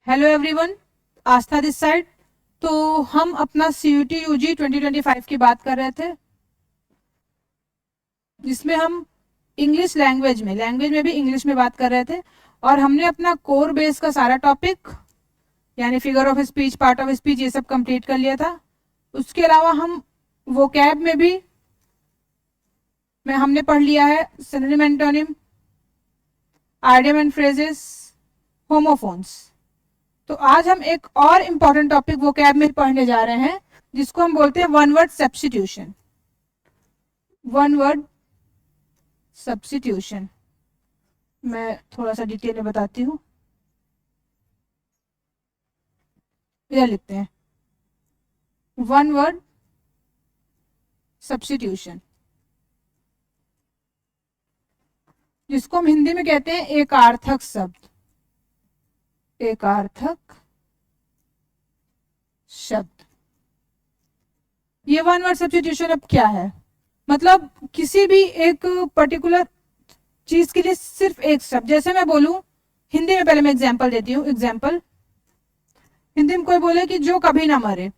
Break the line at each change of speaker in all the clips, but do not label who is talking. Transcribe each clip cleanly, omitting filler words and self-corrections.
Hello everyone, Aastha this side. तो हम अपना CUT UG 2025 की बात कर रहे थे, जिसमें हम लैंग्वेज में भी इंग्लिश में बात कर रहे थे। और हमने अपना कोर बेस का सारा टॉपिक यानी figure of speech, part of speech, ये सब कंप्लीट कर लिया था। उसके अलावा हम वोकैब में भी हमने पढ़ लिया है synonym, antonym, idiom and phrases, homophones. तो आज हम एक और इम्पॉर्टेंट टॉपिक वोकैब में पढ़ने जा रहे हैं, जिसको हम बोलते हैं one word substitution. One word substitution मैं थोड़ा सा डिटेल में बताती हूँ। इधर लिखते हैं वन वर्ड सब्स्टिट्यूशन, जिसको हम हिंदी में कहते हैं एकार्थक शब्द। एकार्थक शब्द, ये वन वर्ड सब्स्टिट्यूशन अब क्या है? मतलब किसी भी एक पर्टिकुलर चीज के लिए सिर्फ एक शब्द, जैसे मैं बोलूं हिंदी में, पहले मैं एग्जांपल देती हूँ। एग्जांपल, हिंदी में कोई बोले कि जो कभी ना मरे,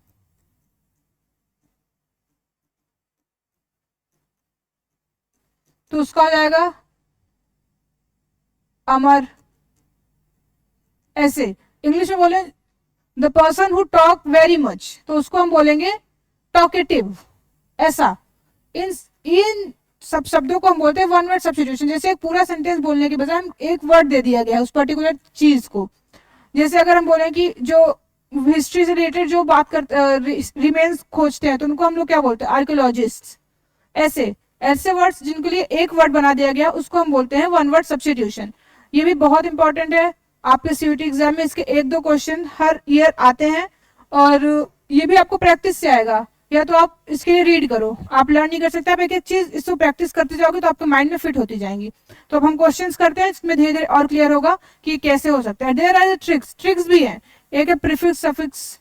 तो उसका हो जाएगा अमर। ऐसे इंग्लिश में बोले the person who talk very much, तो उसको हम बोलेंगे टॉकेटिव। ऐसा इन सब शब्दों को हम बोलते हैं वन वर्ड सब्स्टिट्यूशन। जैसे एक पूरा सेंटेंस बोलने के बजाय हम एक वर्ड दे दिया गया है उस पर्टिकुलर चीज को। जैसे अगर हम बोलें कि जो हिस्ट्री से रिलेटेड जो बात करते रिमेन्स खोजते हैं, तो उनको हम लोग क्या बोलते हैं? आर्कियोलॉजिस्ट। ऐसे ऐसे वर्ड्स जिनके लिए एक वर्ड बना दिया गया, उसको हम बोलते हैं वन वर्ड सब्स्टिट्यूशन। ये भी बहुत इंपॉर्टेंट है, आपके CUT एग्जाम में इसके 1-2 क्वेश्चन हर ईयर आते हैं। और ये भी आपको प्रैक्टिस से आएगा, या तो आप इसके लिए रीड करो, आप लर्न नहीं कर सकते। आप एक एक चीज इसको प्रैक्टिस करते जाओगे तो आपके माइंड में फिट होती जाएंगी। तो अब हम क्वेश्चंस करते हैं, इसमें धीरे धीरे और क्लियर होगा कि कैसे हो सकता है। देयर आर ट्रिक्स भी हैं। एक है प्रीफिक्स सफिक्स।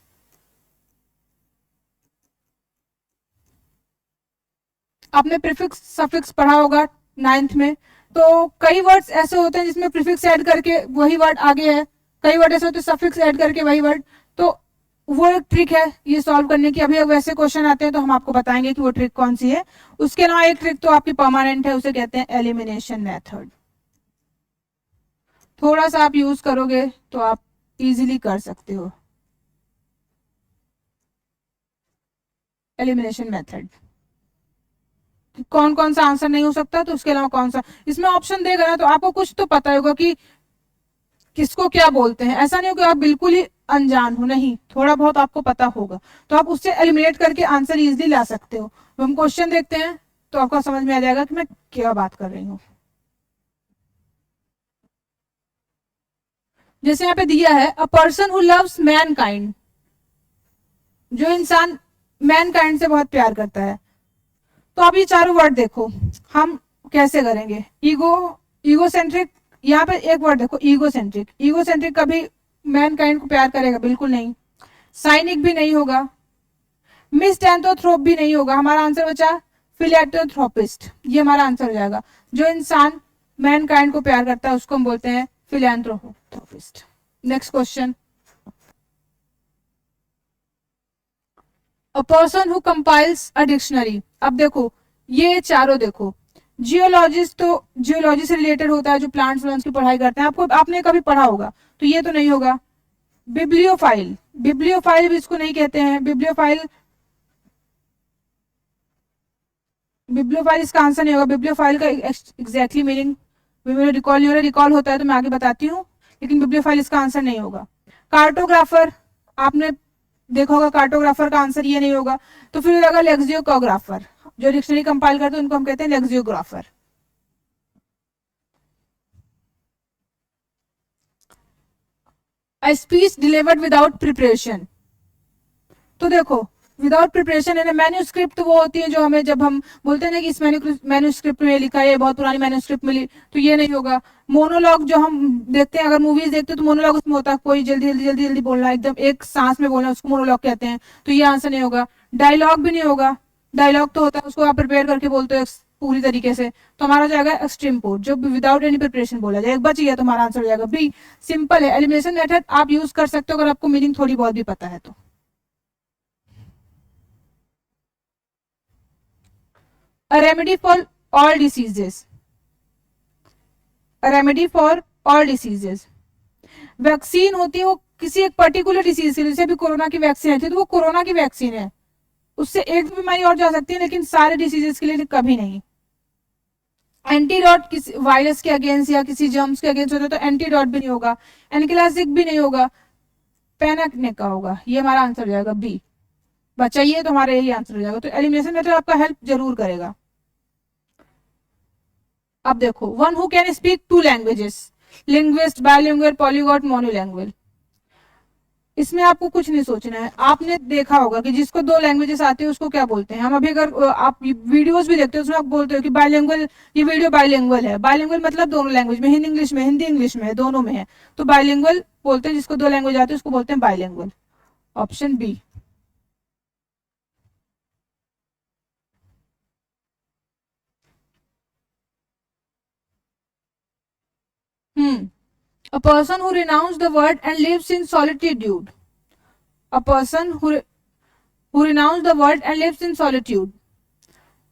आपने प्रीफिक्स सफिक्स पढ़ा होगा 9th में। तो कई वर्ड्स ऐसे होते हैं जिसमें प्रीफिक्स ऐड करके वही वर्ड आगे है, कई वर्ड ऐसे होते हैं सफिक्स ऐड करके वही वर्ड। तो वो एक ट्रिक है ये सॉल्व करने की। अभी वैसे क्वेश्चन आते हैं तो हम आपको बताएंगे कि वो ट्रिक कौन सी है। उसके अलावा एक ट्रिक तो आपकी परमानेंट है, उसे कहते हैं एलिमिनेशन मेथड। थोड़ा सा आप यूज करोगे तो आप इजीली कर सकते हो एलिमिनेशन मेथड। कौन कौन सा आंसर नहीं हो सकता, तो उसके अलावा कौन सा, इसमें ऑप्शन देगा ना, तो आपको कुछ तो पता होगा कि किसको क्या बोलते हैं। ऐसा नहीं हो कि आप बिल्कुल ही अनजान हो, नहीं, थोड़ा बहुत आपको पता होगा, तो आप उससे एलिमिनेट करके आंसर इजीली ला सकते हो। तो हम क्वेश्चन देखते हैं तो आपको समझ में आ जाएगा कि मैं क्या बात कर रही हूँ। जैसे यहाँ पे दिया है अ पर्सन हु लव्स मैनकाइंड, जो इंसान मैनकाइंड से बहुत प्यार करता है। तो आप ये चारों वर्ड देखो, हम कैसे करेंगे। ईगोसेंट्रिक, यहाँ पे एक वर्ड देखो ईगोसेंट्रिक। ईगोसेंट्रिक कभी मैनकाइंड को प्यार करेगा? बिल्कुल नहीं। साइनिक भी नहीं होगा, मिसएंथ्रोप भी नहीं होगा। हमारा आंसर बचा फिलैंथ्रोपिस्ट, ये हमारा आंसर हो जाएगा। जो इंसान मैनकाइंड को प्यार करता है उसको हम बोलते हैं philanthropist. Next question, a person who compiles a dictionary. अब देखो ये चारों देखो, जियोलॉजिस्ट तो जियोलॉजी से रिलेटेड होता है, जो प्लांट्स प्लांट्स की पढ़ाई करते हैं, आपको आपने कभी पढ़ा होगा, तो ये तो नहीं होगा। बिब्लियोफाइल, बिब्लियोफाइल भी इसको नहीं कहते हैं। बिब्लियोफाइल इसका आंसर नहीं होगा। बिब्लियोफाइल का एग्जैक्टली मीनिंग मुझे रिकॉल नहीं हो रहा, रिकॉल होता है तो मैं आगे बताती हूँ, लेकिन बिब्लियोफाइल इसका आंसर नहीं होगा। कार्टोग्राफर, आपने देखा होगा, कार्टोग्राफर का आंसर ये नहीं होगा। तो फिर होगा लेक्सियोग्राफर, जो डिक्शनरी कंपाइल करते हैं उनको हम कहते हैं लेक्सियोग्राफर। स्पीच डिलीवर्ड विदाउट प्रिपरेशन, तो देखो विदाउट प्रिपरेशन है ना, मैन्यूस्क्रिप्ट वो होती है जो हमें, जब हम बोलते हैं ना कि इस मैन्यूस्क्रिप्ट में लिखा है, बहुत पुरानी मैन्यूस्क्रिप्ट मिली, तो ये नहीं होगा। मोनोलॉग जो हम देखते हैं, अगर मूवीज देखते हैं तो मोनोलॉग उसमें होता है, कोई जल्दी जल्दी जल्दी जल्दी बोलना, एकदम एक सांस में बोलना, उसको मोनोलॉग कहते हैं, तो ये आंसर नहीं होगा। डायलॉग भी नहीं होगा। डायलॉग तो होता है उसको आप प्रिपेयर करके बोलते हो पूरी तरीके से, तो हमारा हो जाएगा एक्सट्रीम पोर, जो विदाउट एनी प्रिपरेशन बोला जाए। एक बच गया तो हमारा आंसर हो जाएगा बी। सिंपल है, एलिमिनेशन मेथड आप यूज कर सकते हो अगर आपको मीनिंग थोड़ी बहुत भी पता है तो। A remedy for all diseases. A remedy for all diseases. Vaccine होती है वो किसी एक पर्टिकुलर डिसीज के लिए, जैसे अभी कोरोना की वैक्सीन आई थी तो वो कोरोना की वैक्सीन है, उससे एक बीमारी और जा सकती है लेकिन सारे डिसीजेस के लिए कभी नहीं। एंटीडॉट किसी वायरस के अगेंस्ट या किसी जर्म्स के अगेंस्ट होता है तो एंटीडॉट भी नहीं होगा, एनक्लासिक भी नहीं होगा, पेनाक्ने का होगा। ये हमारा आंसर हो जाएगा बी। बचा ये तो हमारा यही आंसर हो जाएगा। तो एलिमिनेशन मेथड आपका हेल्प जरूर करेगा। अब देखो, one who can speak two languages, linguist, bilingual, polyglot, monolanguage. इसमें आपको कुछ नहीं सोचना है। आपने देखा होगा कि जिसको दो लैंग्वेजेस आती है उसको क्या बोलते हैं। हम अभी अगर आप वीडियोस भी देखते हो उसमें आप बोलते हो कि बायलिंगुअल, ये वीडियो बायलिंगुअल है। बायलिंगुअल मतलब दोनों लैंग्वेज में, हिंदी इंग्लिश में, हिंदी इंग्लिश में है, दोनों में है, तो बायलिंगुअल बोलते हैं। जिसको दो लैंग्वेज आती है उसको बोलते हैं bilingual. Option B. A person who renounced the world and lives in solitude. A person who renounced the world and lives in solitude.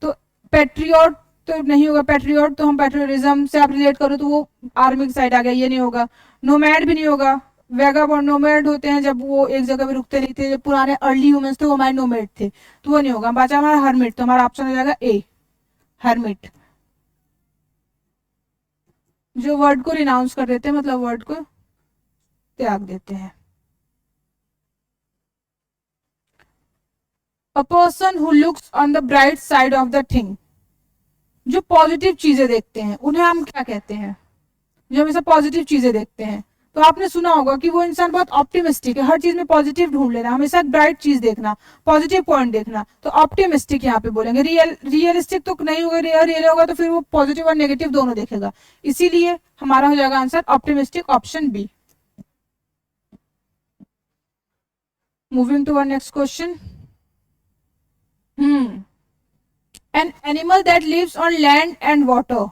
तो पेट्रियोट तो नहीं होगा। पेट्रियोट तो हम पेट्रियोटिज्म से आप रिलेट करो तो वो आर्मी की साइड आ गया, ये नहीं होगा। नोमैड भी नहीं होगा। वेगाबॉन्ड नोमैड होते हैं जब वो एक जगह पे रुकते नहीं थे, जब पुराने अर्ली ह्यूमंस थे वो हमारे नोमैड थे, तो वो नहीं होगा। बचा हमारा हर्मिट, तो हमारा ऑप्शन हो जाएगा ए, हर्मिट। जो वर्ड को रिनाउंस कर देते हैं, मतलब वर्ड को त्याग देते हैं। अ person who looks on the bright side of the thing. जो पॉजिटिव चीजें देखते हैं उन्हें हम क्या कहते हैं? जो हमेशा पॉजिटिव चीजें देखते हैं। तो आपने सुना होगा कि वो इंसान बहुत ऑप्टिमिस्टिक है, हर चीज में पॉजिटिव ढूंढ लेना, हमेशा ब्राइट चीज देखना, पॉजिटिव पॉइंट देखना, तो ऑप्टिमिस्टिक यहाँ पे बोलेंगे। रियलिस्टिक तो नहीं होगा, रियल होगा तो फिर वो पॉजिटिव और नेगेटिव दोनों देखेगा, इसीलिए हमारा हो जाएगा answer optimistic, option B. Moving to our next question. An animal that lives on land and water.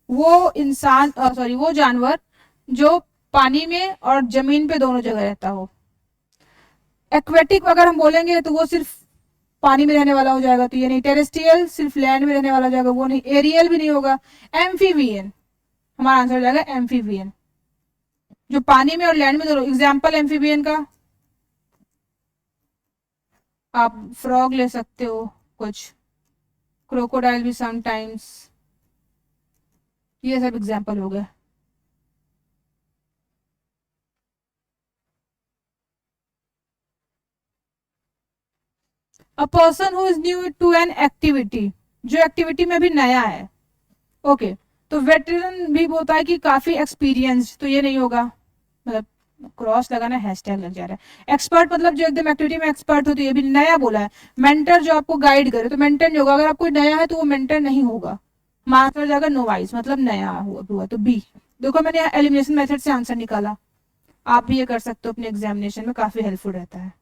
वो इंसान सॉरी वो जानवर जो पानी में और जमीन पे दोनों जगह रहता हो। एक्वेटिक अगर हम बोलेंगे तो वो सिर्फ पानी में रहने वाला हो जाएगा, तो ये नहीं। टेरेस्ट्रियल सिर्फ लैंड में रहने वाला हो जाएगा, वो नहीं। एरियल भी नहीं होगा। एम्फीबियन, हमारा आंसर हो जाएगा एम्फीबियन, जो पानी में और लैंड में दोनों। एग्जाम्पल एम्फीबियन का आप फ्रॉग ले सकते हो, कुछ क्रोकोडाइल भी समटाइम्स, ये सब एग्जाम्पल हो गए। A person who is new to an activity, जो एक्टिविटी में भी नया है। ओके, तो वेटरन भी होता है कि काफी एक्सपीरियंस, तो ये नहीं होगा, मतलब क्रॉस लगाना, हैशटैग लग जा रहा है। एक्सपर्ट मतलब जो एकदम एक्टिविटी में एक्सपर्ट हो, तो ये भी नया बोला है। मेंटर जो आपको गाइड करे, तो मेंटर नहीं होगा। अगर आप कोई नया है तो वो मेंटर नहीं होगा। हमारा हो जाएगा नोवाइस, मतलब नया हुआ, तो बी। देखो मैंने एलिमिनेशन मेथड से आंसर निकाला, आप भी ये कर सकते हो अपने एग्जामिनेशन में, काफी हेल्पफुल रहता है।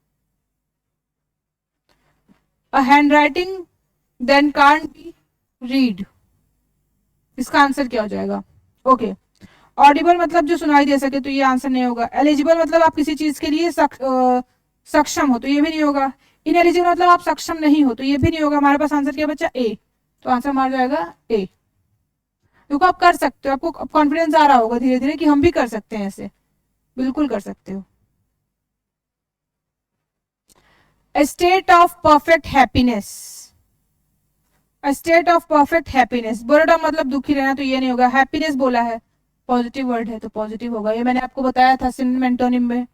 A handwriting then can't be read, इसका आंसर क्या हो जाएगा? ओके, ऑडिबल मतलब जो सुनाई दे सके, तो ये आंसर नहीं होगा। एलिजिबल मतलब आप किसी चीज के लिए सक्षम हो, तो ये भी नहीं होगा। इनएलिजिबल मतलब आप सक्षम नहीं हो, तो ये भी नहीं होगा। हमारे पास आंसर क्या बचा? ए, तो आंसर हमारा जाएगा ए। देखो आप कर सकते हो, आपको कॉन्फिडेंस आ रहा होगा धीरे धीरे कि हम भी कर सकते हैं ऐसे, बिल्कुल कर सकते हो। State of perfect happiness, state of perfect happiness. Boredom मतलब दुखी रहना, तो ये नहीं होगा। हैप्पीनेस बोला है, पॉजिटिव वर्ड है तो पॉजिटिव होगा, ये मैंने आपको बताया था सिनोनिम एंटोनिम में।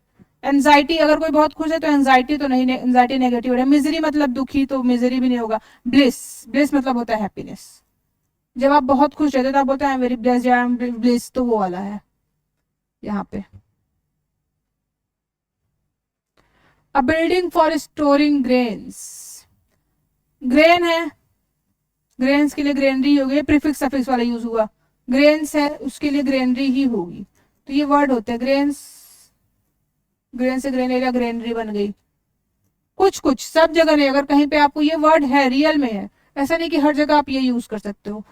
एंजाइटी, अगर कोई बहुत खुश है तो एंजाइटी तो नहीं, एंजाइटी नेगेटिव है। मिजरी मतलब दुखी, तो मिजरी भी नहीं होगा। ब्लिस, ब्लिस मतलब होता है हैप्पीनेस, जब आप बहुत खुश रहते हो तो आप बोलते हैं very blessed, I am bliss, तो वो वाला है यहाँ पे। A building for storing grains, grain है, ग्रेन्स के लिए ग्रेनरी हो गई, प्रीफिक्स सफिक्स वाला यूज हुआ। ग्रेन्स है उसके लिए ग्रेनरी ही होगी, तो ये वर्ड होते हैं ग्रेन्स, ग्रेन से ग्रेन एरिया, ग्रेनरी बन गई। कुछ कुछ, सब जगह नहीं। अगर कहीं पे आपको ये वर्ड है, रियल में है, ऐसा नहीं कि हर जगह आप ये यूज कर सकते हो,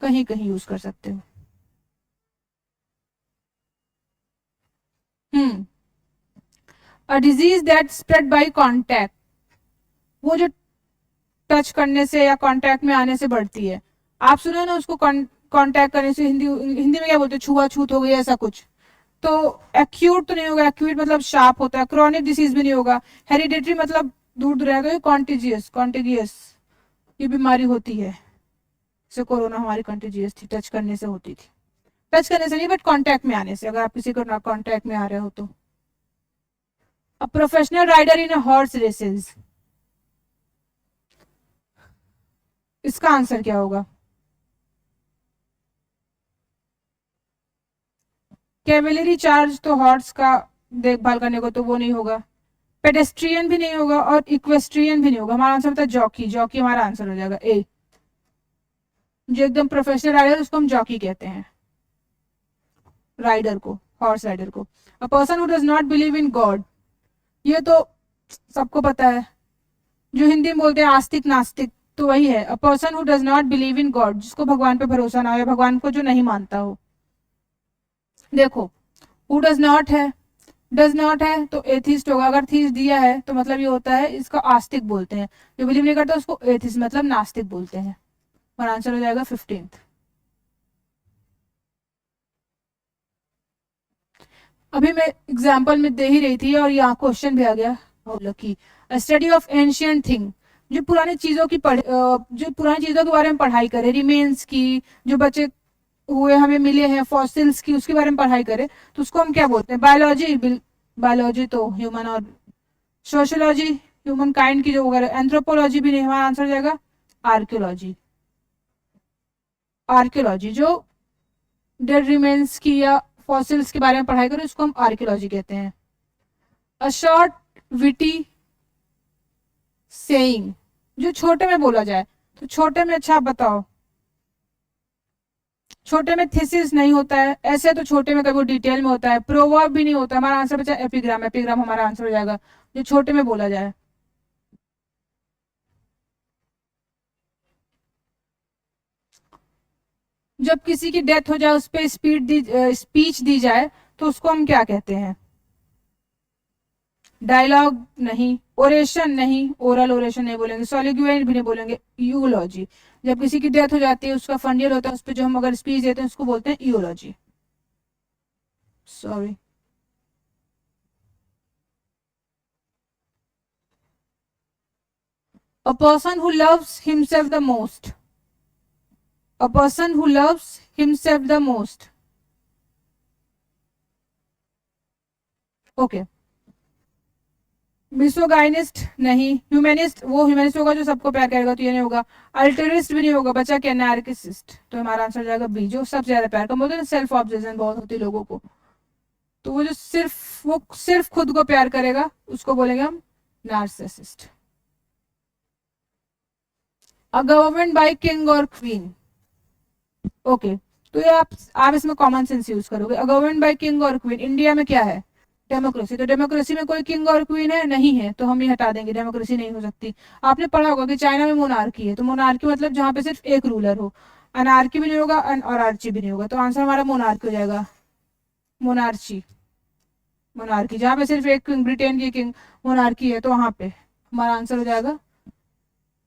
कहीं कहीं यूज कर सकते हो। A disease that spread by contact, वो जो टच करने से या कांटेक्ट में आने से बढ़ती है। आप सुनो ना उसको, कांटेक्ट करने से, हिंदी हिंदी में क्या बोलते हैं, छुआछूत हो गई ऐसा कुछ। तो एक्यूट तो नहीं होगा, एक्यूट मतलब शार्प होता है। क्रॉनिक डिसीज भी नहीं होगा। हेरिडेटरी मतलब दूर दूर रहेगा। कॉन्टेजियस, कॉन्टेजियस ये बीमारी होती है, जैसे कोरोना हमारी कंटेजियस थी, टच करने से होती थी। टच करने से नहीं, बट कांटेक्ट में आने से, अगर आप किसी को कांटेक्ट में आ रहे हो तो। A professional rider in a horse races, इसका आंसर क्या होगा? कैवेलरी चार्ज तो हॉर्स का देखभाल करने को, तो वो नहीं होगा। पेडेस्ट्रियन भी नहीं होगा और इक्वेस्ट्रियन भी नहीं होगा। हमारा आंसर होता है जॉकी। जॉकी हमारा आंसर हो जाएगा ए। जो एकदम प्रोफेशनल राइडर उसको हम जॉकी कहते हैं, राइडर को, हॉर्स राइडर को। अ person who does not believe in God, ये तो सबको पता है, जो हिंदी में बोलते हैं आस्तिक नास्तिक, तो वही है। अ person who does not believe in God, जिसको भगवान पे भरोसा ना हो या भगवान को जो नहीं मानता हो। देखो, हु डज नॉट है, डज नॉट है तो एथिस्ट होगा। अगर थीस दिया है तो मतलब ये होता है इसका आस्तिक बोलते हैं। जो बिलीव नहीं करता उसको एथिस्ट मतलब नास्तिक बोलते हैं। और आंसर हो जाएगा 15th। अभी मैं एग्जाम्पल में दे ही रही थी और यहाँ क्वेश्चन भी आ गया। Lucky, study of ancient thing, जो पुरानी चीजों की जो पुरानी चीजों के बारे में पढ़ाई करे, रिमेन्स की, जो बचे हुए हमें मिले हैं फॉसिल्स की, उसके बारे में पढ़ाई करे, तो उसको हम क्या बोलते हैं? बायोलॉजी। बायोलॉजी तो ह्यूमन, और सोशियोलॉजी ह्यूमन काइंड की जो वगैरह। एंथ्रोपोलॉजी भी नहीं, हमारा आंसर हो जाएगा आर्कियोलॉजी। आर्कियोलॉजी जो डेड रिमेन्स की या फॉसिल्स के बारे में पढ़ाई करें उसको हम आर्कियोलॉजी कहते हैं। अ शॉर्ट विटी सेइंग, जो छोटे में बोला जाए, तो छोटे में, अच्छा आप बताओ, छोटे में थीसिस नहीं होता है, ऐसे तो छोटे में कभी डिटेल में होता है। प्रोवर्ब भी नहीं होता। हमारा आंसर बचा एपिग्राम। एपिग्राम हमारा आंसर हो जाएगा जो छोटे में बोला जाए। जब किसी की डेथ हो जाए उस पर स्पीच दी जाए तो उसको हम क्या कहते हैं? डायलॉग नहीं, ओरेशन नहीं, ओरल ओरेशन नहीं बोलेंगे, सॉलिक्यूएंट भी नहीं बोलेंगे, यूलॉजी। जब किसी की डेथ हो जाती है उसका फंडियल होता है, उस पर जो हम अगर स्पीच देते हैं उसको बोलते हैं eulogy. Sorry. A person who loves himself the most, a person who loves himself the most. Okay. Misogynist नहीं, ह्यूमनिस्ट, वो ह्यूमनिस्ट होगा जो सबको प्यार करेगा, तो ये नहीं होगा। अल्टरिस्ट भी नहीं होगा। बचा क्या? नार्किसिस्ट। तो हमारा आंसर हो जाएगा बी, जो सबसे ज्यादा प्यार, कम बोलते हैं सेल्फ ऑब्सेशन बहुत होती है लोगों को, तो वो सिर्फ खुद को प्यार करेगा उसको बोलेंगे हम narcissist. A government by king और क्वीन, ओके, तो ये आप इसमें कॉमन सेंस यूज करोगे। अ गवर्नमेंट बाय किंग और क्वीन, इंडिया में क्या है? डेमोक्रेसी। तो डेमोक्रेसी में कोई किंग और क्वीन है? नहीं है, तो हम ये हटा देंगे, डेमोक्रेसी नहीं हो सकती। आपने पढ़ा होगा कि चाइना में मोनार्की है, तो मोनार्की मतलब जहां पे सिर्फ एक रूलर हो। अनार्की भी नहीं होगा और आर्ची भी नहीं होगा, तो आंसर हमारा मोनार्की हो जाएगा। मोनार्ची, मोनार्की जहां पे सिर्फ एक किंग, ब्रिटेन की किंग मोनार्की है, तो वहां पे हमारा आंसर हो जाएगा,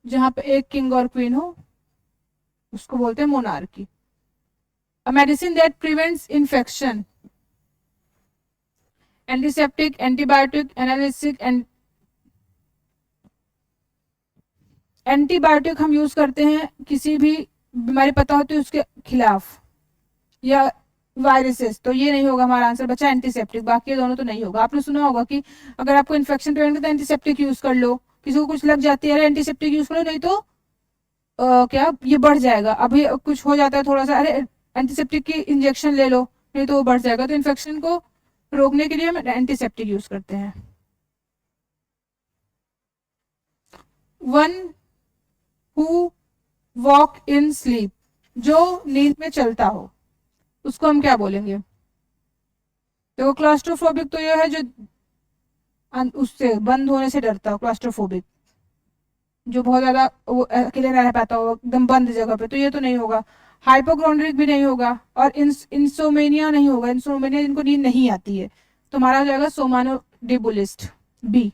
जहां पे एक किंग और क्वीन हो उसको बोलते हैं monarchy. A medicine that prevents infection, antiseptic, antibiotic, एनालिसिक and antibiotic हम यूज करते हैं किसी भी बीमारी पता होती है उसके खिलाफ, या वायरसेस, तो ये नहीं होगा। हमारा आंसर बचा एंटीसेप्टिक। बाकी ये दोनों तो नहीं होगा। आपने सुना होगा कि अगर आपको इन्फेक्शन प्रिवेंट करना है एंटीसेप्टिक यूज कर लो, किसी को कुछ लग जाती है, अरे एंटीसेप्टिक यूज करो, नहीं तो क्या ये बढ़ जाएगा। अभी कुछ हो जाता है थोड़ा सा, अरे एंटीसेप्टिक की इंजेक्शन ले लो, नहीं तो वो बढ़ जाएगा। तो इन्फेक्शन को रोकने के लिए हम एंटीसेप्टिक यूज करते हैं। One who walk in sleep, जो नींद में चलता हो, उसको हम क्या बोलेंगे? देखो, क्लास्ट्रोफोबिक तो ये है जो उससे बंद होने से डरता हो, क्लास्ट्रोफोबिक। जो बहुत ज्यादा वो अकेले नहीं रह पाता हो एकदम बंद जगह पे, तो ये तो नहीं होगा। हाइपोक्रोनरिक भी नहीं होगा, और इंसोमेनिया नहीं होगा, इंसोमेनिया जिनको नींद नहीं आती है। तो हमारा हो जाएगा somnambulist, B.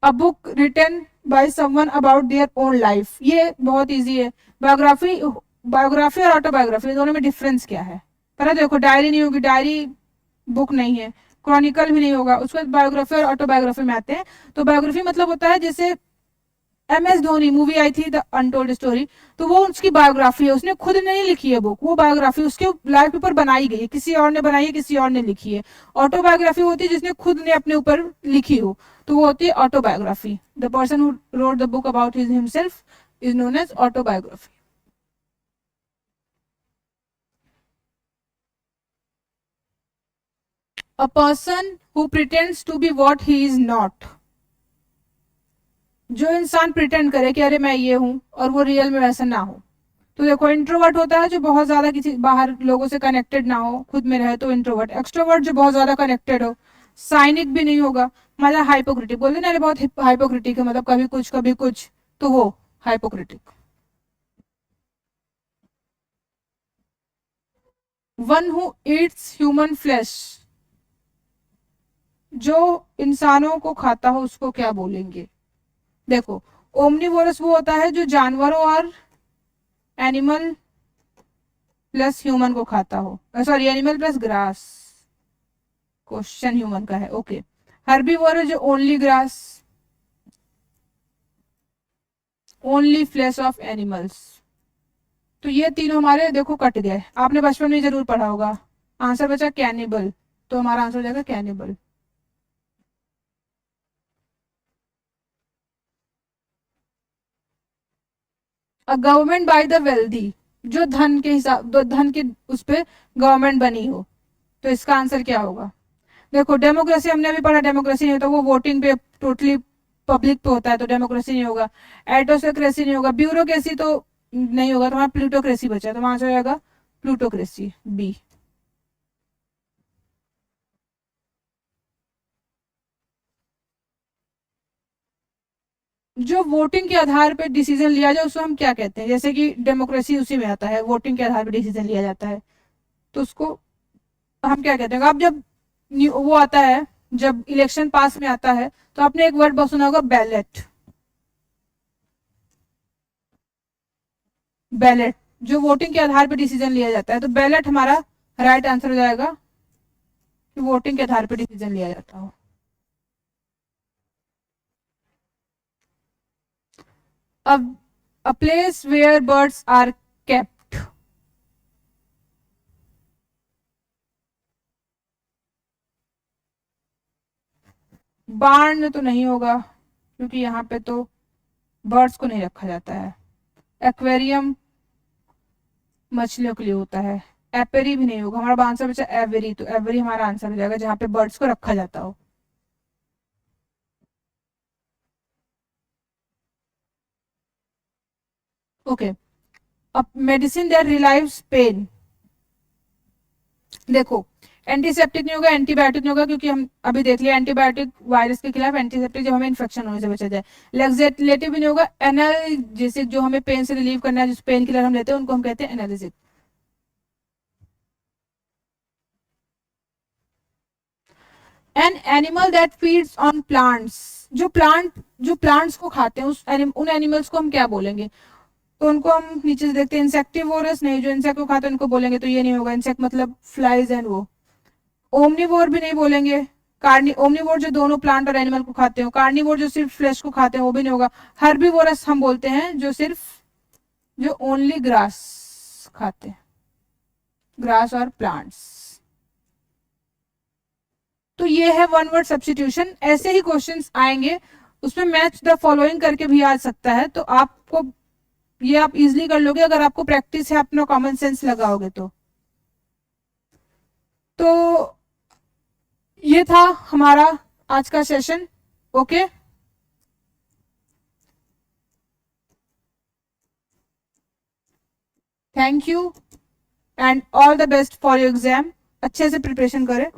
A book written by someone about their own life, ये बहुत इजी है। बायोग्राफी, बायोग्राफी और ऑटोबायोग्राफी दोनों में डिफरेंस क्या है? पहले देखो, डायरी नहीं होगी, डायरी बुक नहीं है। क्रॉनिकल भी नहीं होगा। उसके बाद बायोग्राफी और ऑटोबायोग्राफी में आते हैं। तो बायोग्राफी मतलब होता है, जैसे MS धोनी मूवी आई थी द अनटोल्ड स्टोरी, तो वो उसकी बायोग्राफी है, उसने खुद नहीं लिखी है बुक, वो बायोग्राफी उसके लाइफ ऊपर बनाई गई है, किसी और ने बनाई है, किसी और ने लिखी है। ऑटोबायोग्राफी होती है जिसने खुद ने अपने ऊपर लिखी हो, तो वो होती है autobiography. The person who wrote the book about himself is known as autobiography. A person who pretends to be what he is not, जो इंसान प्रिटेंड करे कि अरे मैं ये हूं और वो रियल में वैसा ना हो। तो देखो, इंट्रोवर्ट होता है जो बहुत ज्यादा किसी बाहर लोगों से कनेक्टेड ना हो, खुद में रहे, तो इंट्रोवर्ट। एक्सट्रोवर्ट जो बहुत ज्यादा कनेक्टेड हो। साइनिक भी नहीं होगा। मतलब हाइपोक्रिटिक, बोलते ना अरे बहुत हाइपोक्रिटिक है, मतलब कभी कुछ, तो वो hypocritic. One who eats human flesh, जो इंसानों को खाता हो उसको क्या बोलेंगे? देखो, ओमनिवोरस वो होता है जो जानवरों और एनिमल प्लस ह्यूमन को खाता हो, sorry animal plus grass. Question human का है, ओके। हर्बीवोर जो only grass, only flash of animals. तो ये तीनों हमारे देखो कट गए, आपने बचपन में जरूर पढ़ा होगा। आंसर बचा कैनिबल, तो हमारा आंसर हो जाएगा cannibal. A government by the wealthy, जो धन के हिसाब, धन के उस पे गवर्नमेंट बनी हो, तो इसका आंसर क्या होगा? देखो, डेमोक्रेसी हमने अभी पढ़ा, डेमोक्रेसी नहीं होता, वो वोटिंग पे टोटली पब्लिक पे होता है, तो डेमोक्रेसी नहीं होगा। एटोक्रेसी नहीं होगा। ब्यूरोक्रेसी तो नहीं होगा, तो हमारा प्लूटोक्रेसी बचा, तो वहां से जाएगा प्लूटोक्रेसी, बी। जो वोटिंग के आधार पर डिसीजन लिया जाए उसको हम क्या कहते हैं? जैसे कि डेमोक्रेसी उसी में आता है, वोटिंग के आधार पर डिसीजन लिया जाता है, तो उसको हम क्या कहते हैं? अब जब वो आता है, जब इलेक्शन पास में आता है, तो आपने एक वर्ड बहुत सुना होगा, बैलेट। बैलेट, जो वोटिंग के आधार पर डिसीजन लिया जाता है, तो बैलेट हमारा राइट आंसर हो जाएगा, कि वोटिंग के आधार पर डिसीजन लिया जाता हो। अब a place where birds are kept, barn तो नहीं होगा, क्योंकि यहाँ पे तो बर्ड्स को नहीं रखा जाता है। एक्वेरियम मछलियों के लिए होता है। एपेरी भी नहीं होगा, हमारा आंसर बचा एवेरी, तो एवेरी हमारा आंसर हो जाएगा जहां पे बर्ड्स को रखा जाता हो। ओके। अब मेडिसिन दैट रिलाइव्स पेन, देखो, एंटीसेप्टिक नहीं होगा, एंटीबायोटिक नहीं होगा, क्योंकि हम अभी देख लिया एंटीबायोटिक वायरस के खिलाफ, एंटीसेप्टिक जब हमें इन्फेक्शन होने से बचा जाए। लेक्सेटिव भी नहीं होगा। एनाल्जेसिक, जो हमें पेन से रिलीव करना है, जिस पेन किलर हम लेते हैं उनको हम कहते हैं analgesic. N animal that feeds on plants, जो प्लांट्स को खाते हैं, उन एनिमल्स को हम क्या बोलेंगे? तो उनको हम नीचे से देखते हैं, इंसेक्टिवोरस नहीं, जो इंसेक्ट को खाते हैं उनको बोलेंगे, तो ये नहीं होगा। इंसेक्ट मतलब फ्लाइज एंड वो। ओमनीवोर भी नहीं बोलेंगे। कार्नी ओमनीवोर जो दोनों प्लांट और एनिमल को खाते हो, कार्निवोर जो सिर्फ फ्लैश को खाते हैं, वो भी नहीं होगा। हर्बीवोरस हम बोलते हैं जो सिर्फ, जो ओनली ग्रास खाते हैं, ग्रास और प्लांट्स। तो ये है वन वर्ड सब्सटीट्यूशन। ऐसे ही क्वेश्चंस आएंगे, उसमें मैच द फॉलोइंग करके भी आ सकता है, तो आपको ये आप इजिली कर लोगे अगर आपको प्रैक्टिस है, अपना कॉमन सेंस लगाओगे तो ये था हमारा आज का session. Okay, thank you and all the best for your exam. अच्छे से प्रिपरेशन करें।